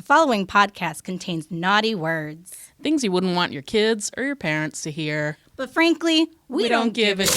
following podcast contains naughty words. Things you wouldn't want your kids or your parents to hear. But frankly, we don't give it.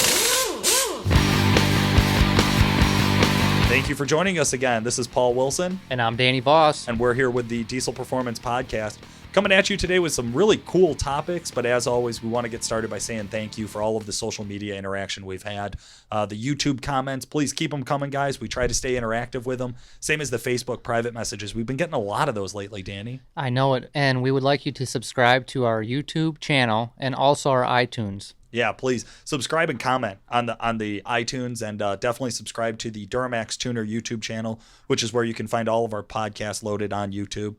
Thank you for joining us again. This is Paul Wilson. And I'm Danny Voss. And we're here with the Diesel Performance Podcast. Coming at you today with some really cool topics, but as always, we want to get started by saying thank you for all of the social media interaction we've had. The YouTube comments, please keep them coming, guys. We try to stay interactive with them. Same as the Facebook private messages. We've been getting a lot of those lately, Danny. I know it, and we would like you to subscribe to our YouTube channel and also our iTunes. Yeah, please subscribe and comment on the iTunes, and definitely subscribe to the Duramax Tuner YouTube channel, which is where you can find all of our podcasts loaded on YouTube.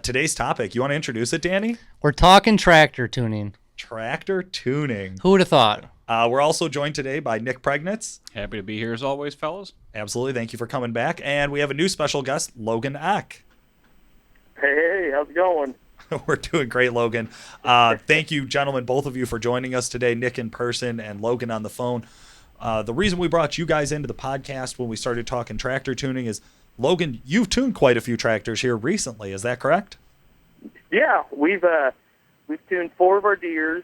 Today's topic, you want to introduce it, Danny? We're talking tractor tuning. Tractor tuning. Who would have thought? We're also joined today by Nick Priegnitz. Happy to be here as always, fellas. Absolutely. Thank you for coming back. And we have a new special guest, Logan Eck. Hey, how's it going? We're doing great, Logan. Thank you, gentlemen, both of you, for joining us today, Nick in person and Logan on the phone. The reason we brought you guys into the podcast when we started talking tractor tuning is, Logan, you've tuned quite a few tractors here recently. Is that correct? Yeah, we've tuned 4 of our Deers,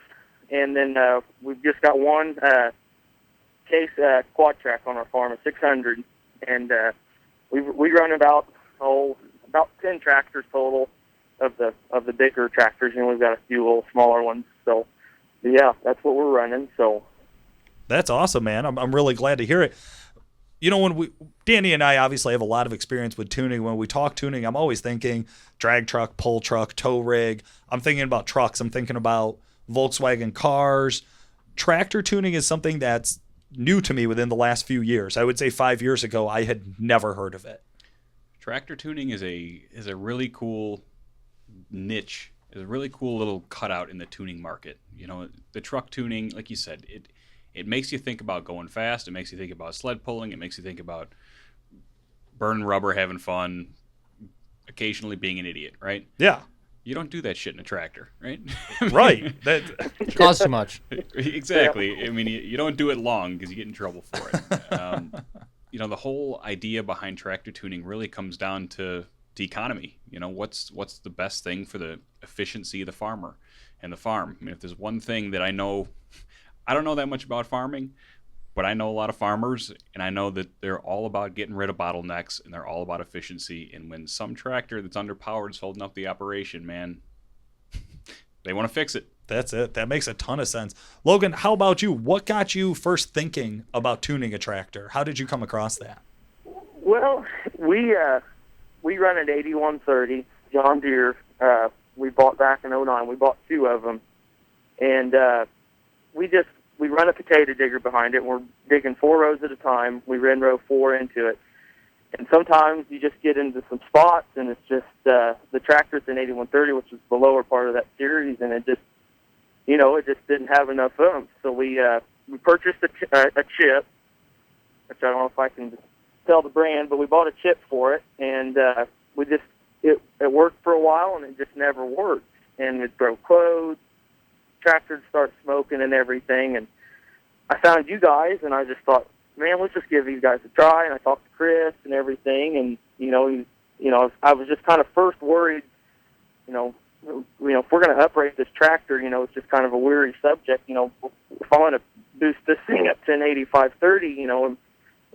and then we've just got one case quad track on our farm, a 600, and we run about 10 tractors total of the bigger tractors, and we've got a few little smaller ones. So yeah, that's what we're running. So that's awesome, man. I'm really glad to hear it. You know, Danny and I obviously have a lot of experience with tuning. When we talk tuning, I'm always thinking drag truck, pull truck, tow rig. I'm thinking about trucks. I'm thinking about Volkswagen cars. Tractor tuning is something that's new to me within the last few years. I would say 5 years ago, I had never heard of it. Tractor tuning is a really cool niche. Is a really cool little cutout in the tuning market. You know, the truck tuning, like you said, it makes you think about going fast. It makes you think about sled pulling. It makes you think about burning rubber, having fun, occasionally being an idiot, right? Yeah. You don't do that shit in a tractor, right? Right. It costs too much. Exactly. I mean, you don't do it long because you get in trouble for it. You know, the whole idea behind tractor tuning really comes down to the economy. You know, what's the best thing for the efficiency of the farmer and the farm? I mean, if there's one thing that I know, I don't know that much about farming, but I know a lot of farmers, and I know that they're all about getting rid of bottlenecks, and they're all about efficiency. And when some tractor that's underpowered is holding up the operation, man, they want to fix it. That's it. That makes a ton of sense. Logan, how about you? What got you first thinking about tuning a tractor? How did you come across that? Well, we run an 8130 John Deere. We bought back in 09. We bought 2 of them, and we run a potato digger behind it. We're digging 4 rows at a time. We run row 4 into it. And sometimes you just get into some spots, and it's just the tractor's an 8130, which is the lower part of that series, and it just didn't have enough oomph. So we purchased a chip, which I don't know if I can tell the brand, but we bought a chip for it, and it worked for a while, and it just never worked. And it broke quotes. Tractors start smoking and everything, and I found you guys, and I just thought, man, let's just give these guys a try. And I talked to Chris and everything, and I was just kind of first worried, if we're going to upgrade this tractor, it's just kind of a weary subject. If I want to boost this thing up to an 8530, am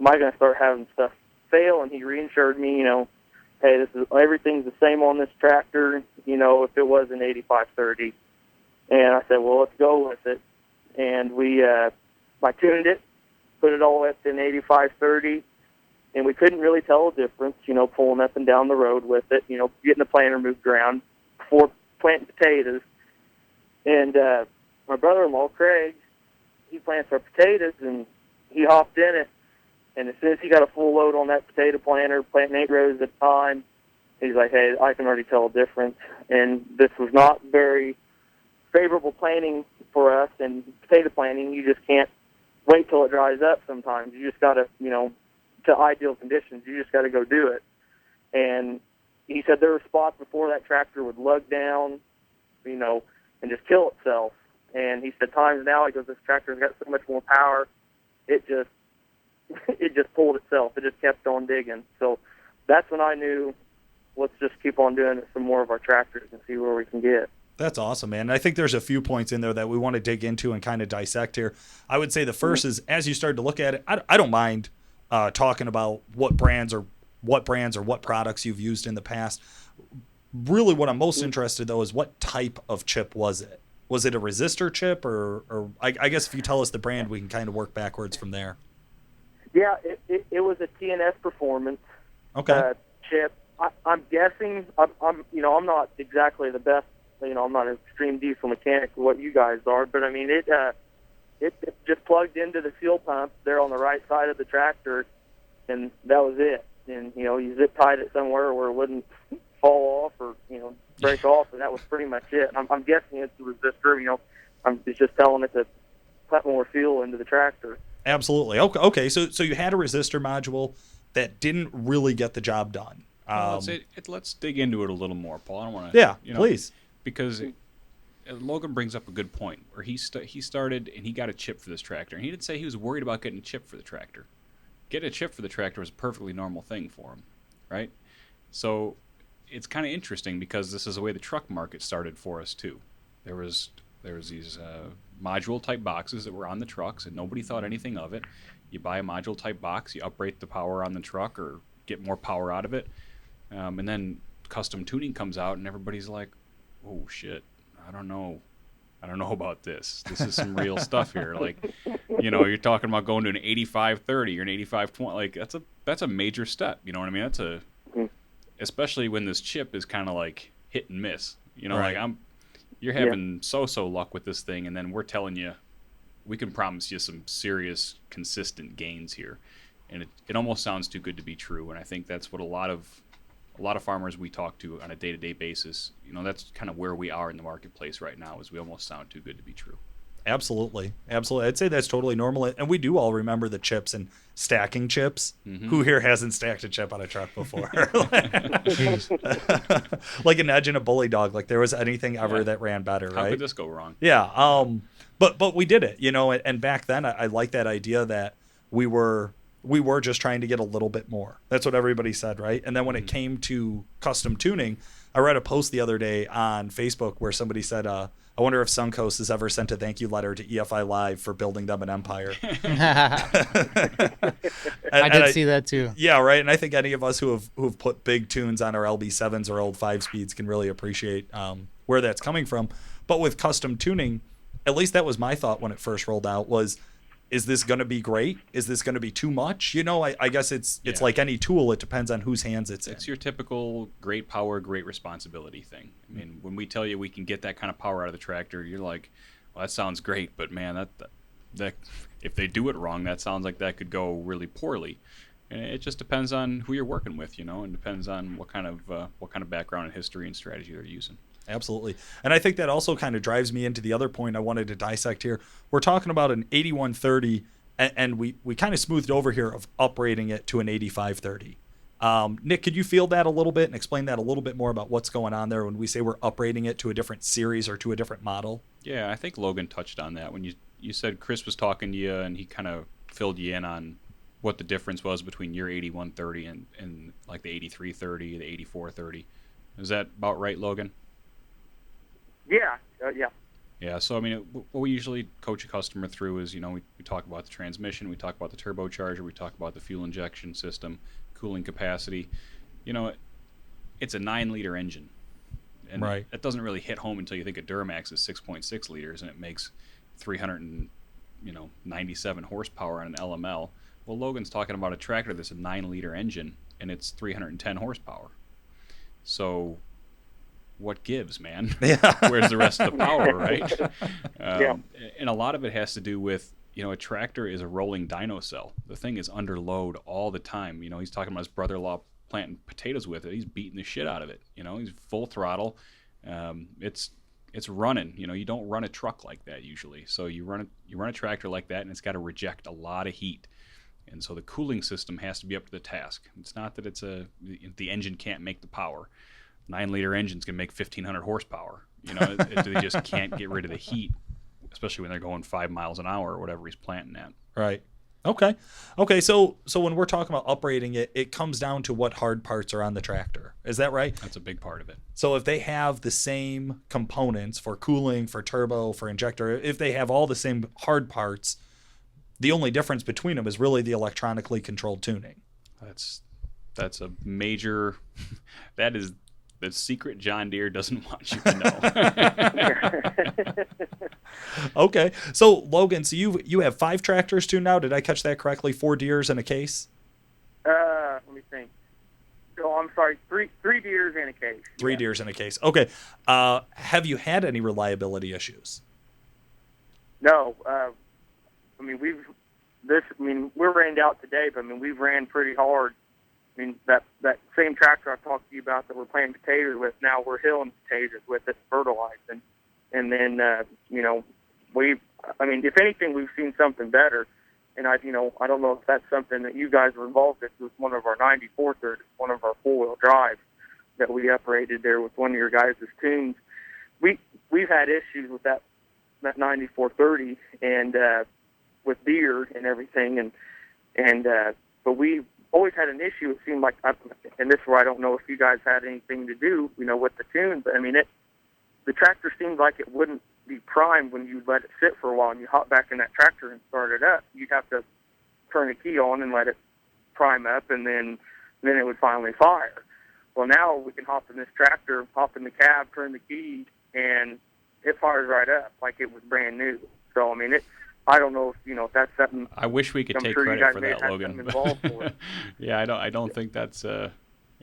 I going to start having stuff fail? And he reinsured me, hey, everything's the same on this tractor, if it was an 8530. And I said, well, let's go with it. And I tuned it, put it all up to an 8530, and we couldn't really tell a difference, pulling up and down the road with it, getting the planter moved around before planting potatoes. And my brother-in-law, Craig, he plants our potatoes, and he hopped in it. And as soon as he got a full load on that potato planter, planting 8 rows at a time, he's like, hey, I can already tell a difference. And this was not very favorable planting for us, and potato planting, you just can't wait till it dries up sometimes. You just got to, to ideal conditions, you just got to go do it. And he said there were spots before that tractor would lug down, and just kill itself. And he said times now, he goes, this tractor's got so much more power, it just pulled itself. It just kept on digging. So that's when I knew let's just keep on doing it some more of our tractors and see where we can get. That's awesome, man. And I think there's a few points in there that we want to dig into and kind of dissect here. I would say the first is, as you start to look at it, I don't mind talking about what brands or what products you've used in the past. Really what I'm most interested, though, is what type of chip was it? Was it a resistor chip, or I guess if you tell us the brand, we can kind of work backwards from there. Yeah, it was a TNS Performance chip. I'm guessing, I'm not exactly the best, I'm not an extreme diesel mechanic what you guys are, but I mean, it just plugged into the fuel pump there on the right side of the tractor, and that was it. And, you zip tied it somewhere where it wouldn't fall off or, break off, and that was pretty much it. I'm guessing it's the resistor, it's just telling it to put more fuel into the tractor. Absolutely. Okay. So you had a resistor module that didn't really get the job done. Let's dig into it a little more, Paul. I don't want to. Yeah, please. Because Logan brings up a good point where he started and he got a chip for this tractor, and he didn't say he was worried about getting a chip for the tractor. Getting a chip for the tractor was a perfectly normal thing for him, right? So it's kind of interesting because this is the way the truck market started for us too. There was these module type boxes that were on the trucks, and nobody thought anything of it. You buy a module type box, you uprate the power on the truck or get more power out of it, and then custom tuning comes out, and everybody's like, "Oh shit, I don't know about this. This is some real stuff here." Like, you're talking about going to an 85/30 or an 85/20. Like that's a major step. You know what I mean? That's especially when this chip is kind of like hit and miss. Right. Like you're having so luck with this thing, and then we're telling you we can promise you some serious consistent gains here, and it almost sounds too good to be true. And I think that's what a lot of farmers we talk to on a day-to-day basis, that's kind of where we are in the marketplace right now, is we almost sound too good to be true. Absolutely. I'd say that's totally normal. And we do all remember the chips and stacking chips. Mm-hmm. Who here hasn't stacked a chip on a truck before? Like imagine a bully dog. Like there was anything ever that ran better, right? How could this go wrong? Yeah. But we did it, and back then I like that idea that we were just trying to get a little bit more. That's what everybody said, right? And then when it came to custom tuning, I read a post the other day on Facebook where somebody said, I wonder if Suncoast has ever sent a thank you letter to EFI Live for building them an empire. I did see that too. Yeah, right. And I think any of us who've put big tunes on our LB7s or old 5-speeds can really appreciate where that's coming from. But with custom tuning, at least that was my thought when it first rolled out, was, is this going to be great? Is this going to be too much? I guess it's like any tool. It depends on whose hands it's in. It's your typical great power, great responsibility thing. I mean, when we tell you we can get that kind of power out of the tractor, you're like, well, that sounds great, but man, that if they do it wrong, that sounds like that could go really poorly. And it just depends on who you're working with, and depends on what kind of background and history and strategy they're using. Absolutely. And I think that also kind of drives me into the other point I wanted to dissect here. We're talking about an 8130, and we kind of smoothed over here of uprating it to an 8530. Nick, could you field that a little bit and explain that a little bit more about what's going on there when we say we're uprating it to a different series or to a different model? Yeah, I think Logan touched on that when you said Chris was talking to you, and he kind of filled you in on what the difference was between your 8130 and like the 8330, the 8430. Is that about right, Logan? Yeah. Yeah, so I mean, what we usually coach a customer through is, we talk about the transmission, we talk about the turbocharger, we talk about the fuel injection system, cooling capacity. It's a 9-liter engine. And right. That doesn't really hit home until you think of Duramax is 6.6 liters and it makes 397 horsepower on an LML. Well, Logan's talking about a tractor that's a 9-liter engine and it's 310 horsepower. So what gives, man? Yeah. Where's the rest of the power, right? Yeah. And a lot of it has to do with, a tractor is a rolling dyno cell. The thing is under load all the time. He's talking about his brother-in-law planting potatoes with it. He's beating the shit out of it. He's full throttle. It's running. You don't run a truck like that usually. So you run a tractor like that, and it's got to reject a lot of heat. And so the cooling system has to be up to the task. It's not that the engine can't make the power. 9-liter engines can make 1,500 horsepower. They just can't get rid of the heat, especially when they're going 5 miles an hour or whatever he's planting at. Right. Okay. So when we're talking about uprating it, it comes down to what hard parts are on the tractor. Is that right? That's a big part of it. So if they have the same components for cooling, for turbo, for injector, if they have all the same hard parts, the only difference between them is really the electronically controlled tuning. That's a major. That is the secret John Deere doesn't want you to know. Okay. So Logan, so you have 5 tractors tuned now. Did I catch that correctly? 4 Deeres in a case? Let me think. Oh, I'm sorry, three Deeres in a case. 3 Deeres in a case. Okay. Have you had any reliability issues? No, we're rained out today, but we've ran pretty hard. That same tractor I talked to you about that we're planting potatoes with, now we're hilling potatoes with it, fertilizing. And then, if anything, we've seen something better. And I don't know if that's something that you guys were involved with one of our 9430s, one of our 4-wheel drives that we operated there with one of your guys' tunes. We've had issues with that 9430 and with Deere and everything, but we always had an issue. It seemed like, and this is where I don't know if you guys had anything to do, with the tune, but the tractor seemed like it wouldn't be primed when you let it sit for a while and you hop back in that tractor and start it up. You'd have to turn the key on and let it prime up, and then it would finally fire. Well, now we can hop in this tractor, hop in the cab, turn the key, and it fires right up like it was brand new. So, I don't know if that's something. I wish we could take credit for that, Logan. Yeah, I don't think that's.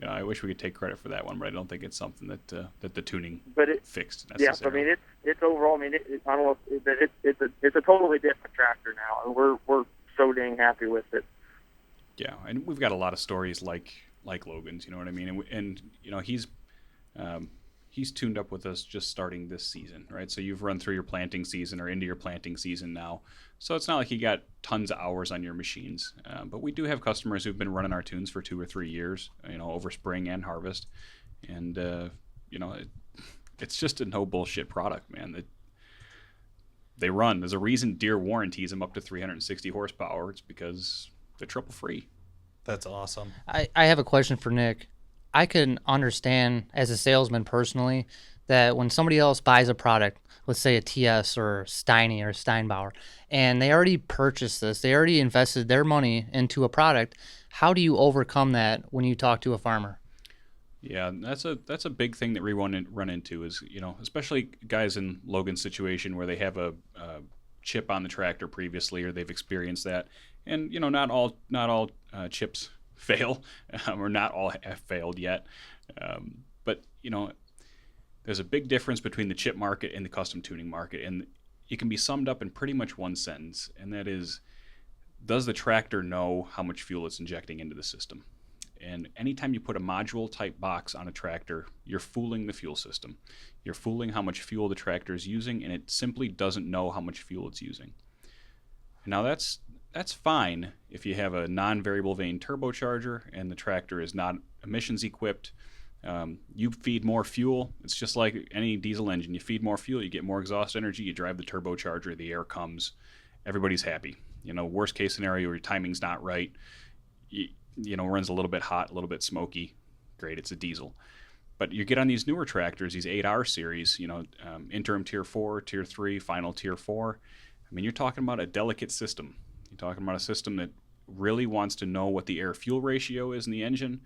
I wish we could take credit for that one, but I don't think it's something that the tuning fixed necessarily. Yeah, it's overall. I don't know. It's a totally different tractor now, and we're so dang happy with it. Yeah, and we've got a lot of stories like Logan's. You know what I mean? And he's tuned up with us just starting this season, right? So you've run through your planting season or into your planting season now. So it's not like you got tons of hours on your machines. But we do have customers who've been running our tunes for 2 or 3 years, over spring and harvest. And, it's just a no bullshit product, man. They run. There's a reason Deere warranties them up to 360 horsepower. It's because they're trouble free. That's awesome. I have a question for Nick. I can understand as a salesman personally that when somebody else buys a product, let's say a TS or Steiny or Steinbauer, and they already purchased this, they already invested their money into a product, how do you overcome that when you talk to a farmer? Yeah, that's a big thing that we run into is, especially guys in Logan's situation where they have a chip on the tractor previously or they've experienced that. And, not all chips fail, or not all have failed yet. But, there's a big difference between the chip market and the custom tuning market. And it can be summed up in pretty much one sentence. And that is, does the tractor know how much fuel it's injecting into the system? And anytime you put a module type box on a tractor, you're fooling the fuel system. You're fooling how much fuel the tractor is using, and it simply doesn't know how much fuel it's using. Now that's fine if you have a non-variable vane turbocharger and the tractor is not emissions equipped. You feed more fuel. It's just like any diesel engine. You feed more fuel, you get more exhaust energy, you drive the turbocharger, the air comes, everybody's happy. Worst case scenario, your timing's not right. Runs a little bit hot, a little bit smoky. Great, it's a diesel. But you get on these newer tractors, these 8R series, interim tier 4, tier 3, final tier 4. You're talking about a delicate system. You're talking about a system that really wants to know what the air-fuel ratio is in the engine,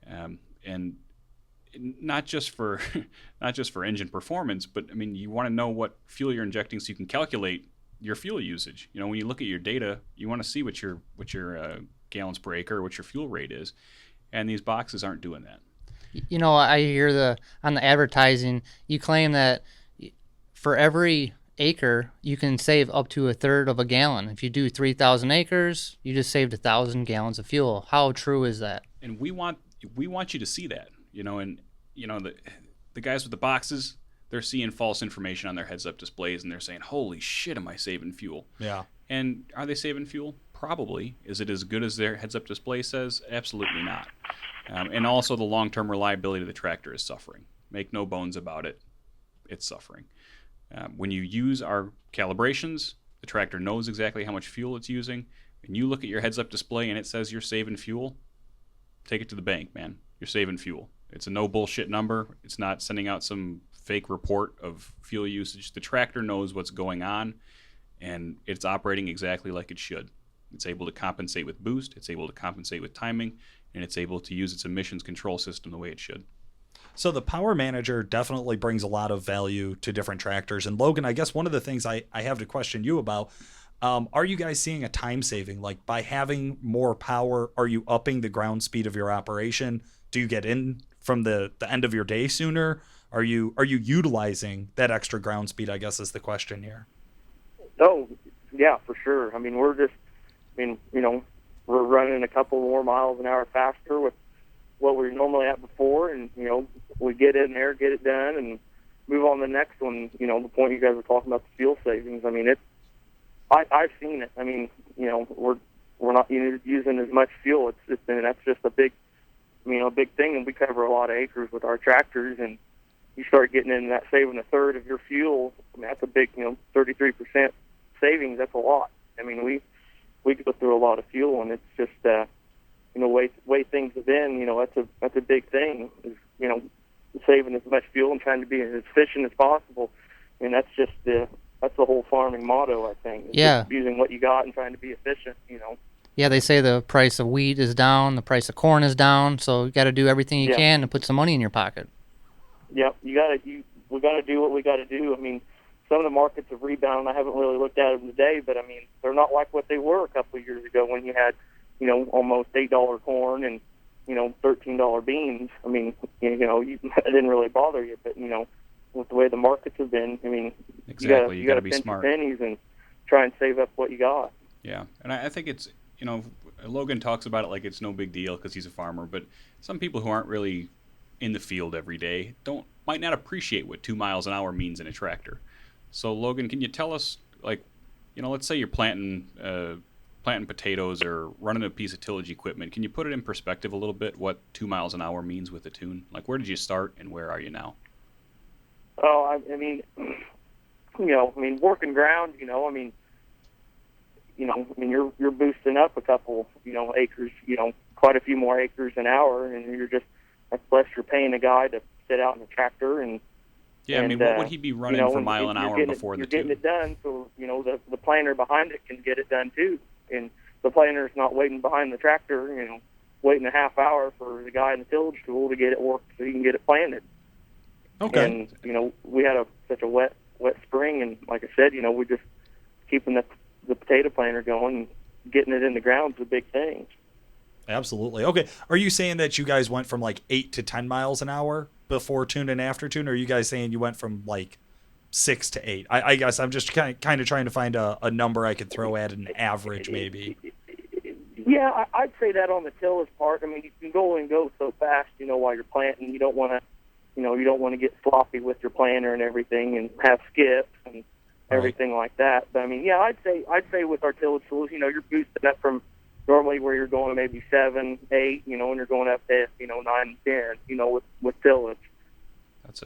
and not just for engine performance, but you want to know what fuel you're injecting so you can calculate your fuel usage. When you look at your data, you want to see what your gallons per acre, what your fuel rate is, and these boxes aren't doing that. I hear on the advertising, you claim that for every acre you can save up to 1/3 of a gallon. If you do 3,000 acres, you just saved 1,000 gallons of fuel. How true is that? And we want you to see that, the guys with the boxes, they're seeing false information on their heads-up displays, and they're saying, holy shit, am I saving fuel? Yeah. And are they saving fuel? Probably. Is it as good as their heads-up display says? Absolutely not. And also the long-term reliability of the tractor is suffering. Make no bones about it. It's suffering. When you use our calibrations, the tractor knows exactly how much fuel it's using. When you look at your heads-up display and it says you're saving fuel, take it to the bank, man. You're saving fuel. It's a no bullshit number. It's not sending out some fake report of fuel usage. The tractor knows what's going on, and it's operating exactly like it should. It's able to compensate with boost, it's able to compensate with timing, and it's able to use its emissions control system the way it should. So the Power Manager definitely brings a lot of value to different tractors. And Logan, I guess one of the things I have to question you about, are you guys seeing a time saving? Like by having more power, are you upping the ground speed of your operation? Do you get in from the end of your day sooner? Are you utilizing that extra ground speed, I guess is the question here. Oh, yeah, for sure. I mean, we're running a couple more miles an hour faster with what we were normally at before, and, we get in there, get it done, and move on to the next one. The point you guys were talking about, the fuel savings. I mean, I've seen it. I mean, we're not using as much fuel. And that's just a big thing, and we cover a lot of acres with our tractors, and you start getting into that saving a third of your fuel. I mean, that's a big, 33% savings. That's a lot. I mean, we go through a lot of fuel, and it's just, way things have been, that's a big thing, is, saving as much fuel and trying to be as efficient as possible. And that's just that's the whole farming motto, I think. It's Yeah. just using what you got and trying to be efficient, Yeah, they say the price of wheat is down, the price of corn is down, so you got to do everything you Yeah. can to put some money in your pocket. Yep, we got to do what we got to do. I mean, some of the markets have rebounded. I haven't really looked at them today, but I mean, they're not like what they were a couple of years ago when you had, almost $8 corn and, $13 beans. I mean, it didn't really bother you, but with the way the markets have been, I mean, Exactly. you got to be pinch smart. your pennies and try and save up what you got. Yeah, and I think it's, Logan talks about it like it's no big deal because he's a farmer, but some people who aren't really in the field every day might not appreciate what 2 miles an hour means in a tractor. So Logan, can you tell us, like, let's say you're planting potatoes or running a piece of tillage equipment. Can you put it in perspective a little bit what 2 miles an hour means with a tune? Like, where did you start and where are you now? Oh, I mean, working ground, you're boosting up a couple, acres, quite a few more acres an hour, and that's less you're paying a guy to sit out in the tractor and. Yeah, I mean, what would he be running for mile an hour before the tune? You're getting it done, so the planter behind it can get it done too, and the planter's not waiting behind the tractor, waiting a half hour for the guy in the tillage tool to get it worked so he can get it planted. Okay. And we had such a wet spring, and like I said, we're just keeping the potato planter going, and getting it in the ground is a big thing. Absolutely. Okay. Are you saying that you guys went from like 8 to 10 miles an hour before tune and after tune? Or are you guys saying you went from like 6 to 8? I guess I'm just kind of trying to find a number I could throw at an average maybe. Yeah, I'd say that on the tillage part. I mean, you can go so fast, while you're planting. You don't want to get sloppy with your planter and everything and have skips and everything like that. But I mean, yeah, I'd say with our tillage tools, you're boosting up from normally where you're going maybe 7, 8, and you're going up to 9, 10, with tillage. That's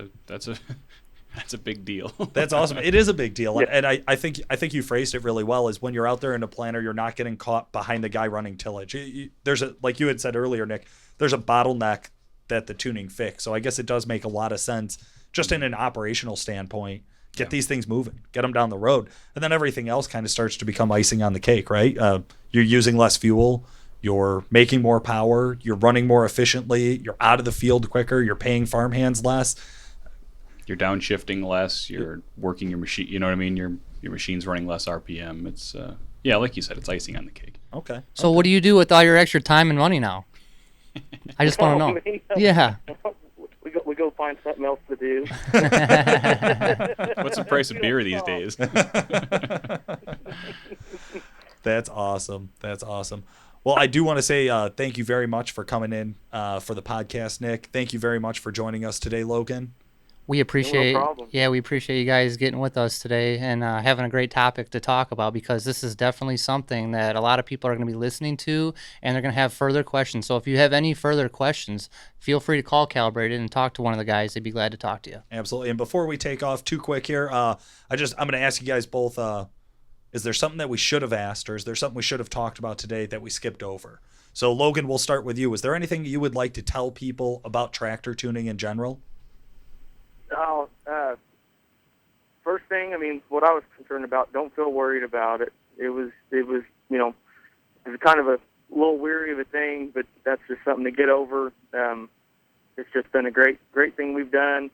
a big deal. That's awesome. It is a big deal. Yeah. And I think you phrased it really well, is when you're out there in a planter, you're not getting caught behind the guy running tillage. There's like you had said earlier, Nick, there's a bottleneck that the tuning fix. So I guess it does make a lot of sense just in an operational standpoint. Get these things moving, get them down the road. And then everything else kind of starts to become icing on the cake, right? You're using less fuel. You're making more power. You're running more efficiently. You're out of the field quicker. You're paying farmhands less. You're downshifting less. You're working your machine. You know what I mean? Your machine's running less RPM. It's like you said, it's icing on the cake. Okay. So what do you do with all your extra time and money now? I just want to know. Yeah. We go find something else to do. What's the price of beer these days? That's awesome. That's awesome. Well, I do want to say thank you very much for coming in for the podcast, Nick. Thank you very much for joining us today, Logan. We appreciate, problem. we appreciate you guys getting with us today and having a great topic to talk about, because this is definitely something that a lot of people are going to be listening to, and they're going to have further questions. So if you have any further questions, feel free to call Calibrated and talk to one of the guys. They'd be glad to talk to you. Absolutely. And before we take off, too quick here, I'm going to ask you guys both, is there something that we should have asked, or is there something we should have talked about today that we skipped over? So Logan, we'll start with you. Is there anything you would like to tell people about tractor tuning in general? Oh, first thing, I mean, what I was concerned about, don't feel worried about it. It was kind of a little weary of a thing, but that's just something to get over. It's just been a great thing we've done.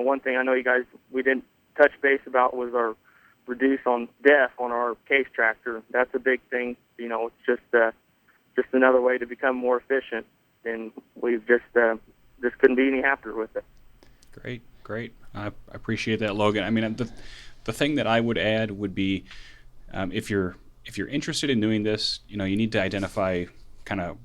One thing I know you guys, we didn't touch base about was our reduce on DEF on our case tractor. That's a big thing. It's just another way to become more efficient, and we've just couldn't be any happier with it. Great. I appreciate that, Logan. I mean, the thing that I would add would be, if you're interested in doing this, you need to identify kind of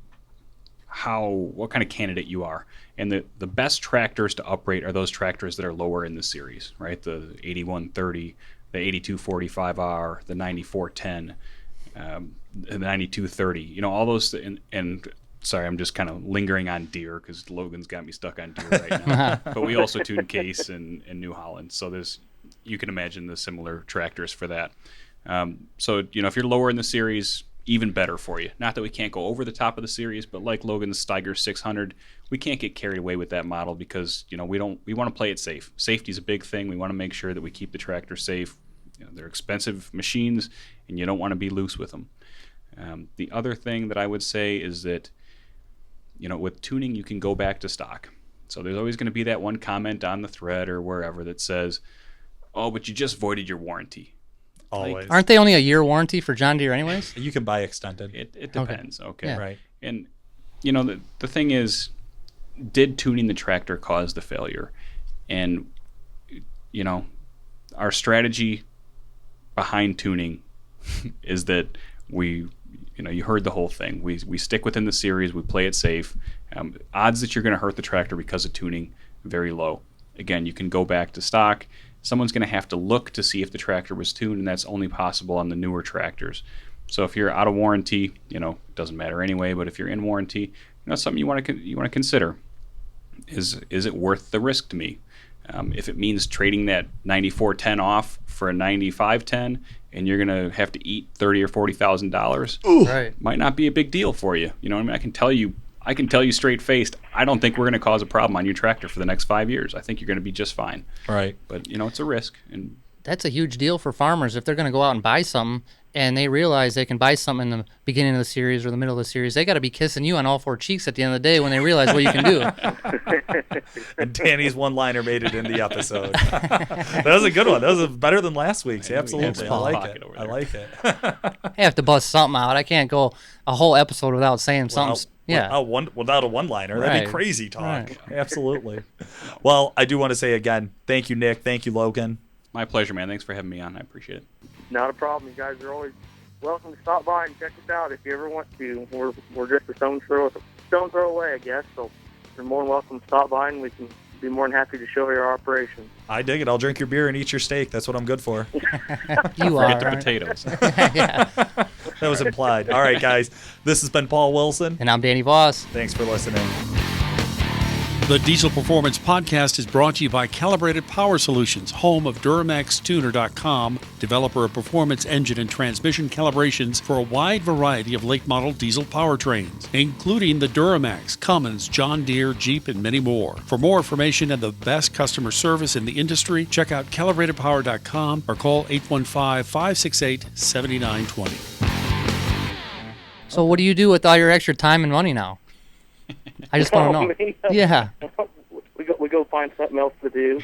what kind of candidate you are. And the best tractors to uprate are those tractors that are lower in the series, right? The 8130, the 8245R, the 9410, the 9230. All those. And sorry, I'm just kind of lingering on Deere because Logan's got me stuck on Deere right now. But we also tune Case and New Holland. So you can imagine the similar tractors for that. So if you're lower in the series, even better for you. Not that we can't go over the top of the series, but like Logan's Steiger 600, we can't get carried away with that model because we want to play it safe. Safety is a big thing. We want to make sure that we keep the tractor safe. They're expensive machines, and you don't want to be loose with them. The other thing that I would say is that with tuning, you can go back to stock. So there's always going to be that one comment on the thread or wherever that says, "Oh, but you just voided your warranty." Always. Aren't they only a year warranty for John Deere anyways? You can buy extended. It depends. Okay. Yeah. Right. And the thing is, did tuning the tractor cause the failure? And our strategy behind tuning is that you heard the whole thing. We stick within the series. We play it safe. Odds that you're going to hurt the tractor because of tuning, very low. Again, you can go back to stock. Someone's going to have to look to see if the tractor was tuned, and that's only possible on the newer tractors. So if you're out of warranty, it doesn't matter anyway. But if you're in warranty, that's something you want to consider. Is it worth the risk to me? If it means trading that 9410 off for a 9510, and you're going to have to eat $30,000 or $40,000, Right. might not be a big deal for you. I mean, I can tell you straight faced, I don't think we're going to cause a problem on your tractor for the next 5 years. I think you're going to be just fine. Right. But it's a risk, and That's a huge deal for farmers if they're going to go out and buy something and they realize they can buy something in the beginning of the series or the middle of the series. They got to be kissing you on all four cheeks at the end of the day when they realize what you can do. And Danny's one-liner made it in the episode. That was a good one. That was better than last week's. Absolutely. I like it. I like it. I have to bust something out. I can't go a whole episode without saying something. Yeah. Without a one-liner. That'd be Right. crazy talk. Right. Absolutely. Well, I do want to say again, thank you, Nick. Thank you, Logan. my pleasure, man. Thanks for having me on. I appreciate it. Not a problem. You guys are always welcome to stop by and check us out if you ever want to. We're just a stone's throw away, I guess. So you're more than welcome to stop by, and we can be more than happy to show you our operation. I dig it. I'll drink your beer and eat your steak. That's what I'm good for. You Forget the are. potatoes. Yeah. That was implied. All right, guys. This has been Paul Wilson. And I'm Danny Voss. Thanks for listening. The Diesel Performance Podcast is brought to you by Calibrated Power Solutions, home of DuramaxTuner.com, developer of performance engine and transmission calibrations for a wide variety of late-model diesel powertrains, including the Duramax, Cummins, John Deere, Jeep, and many more. For more information and the best customer service in the industry, check out calibratedpower.com or call 815-568-7920. So what do you do with all your extra time and money now? I just want to know. Me? Yeah. We go find something else to do.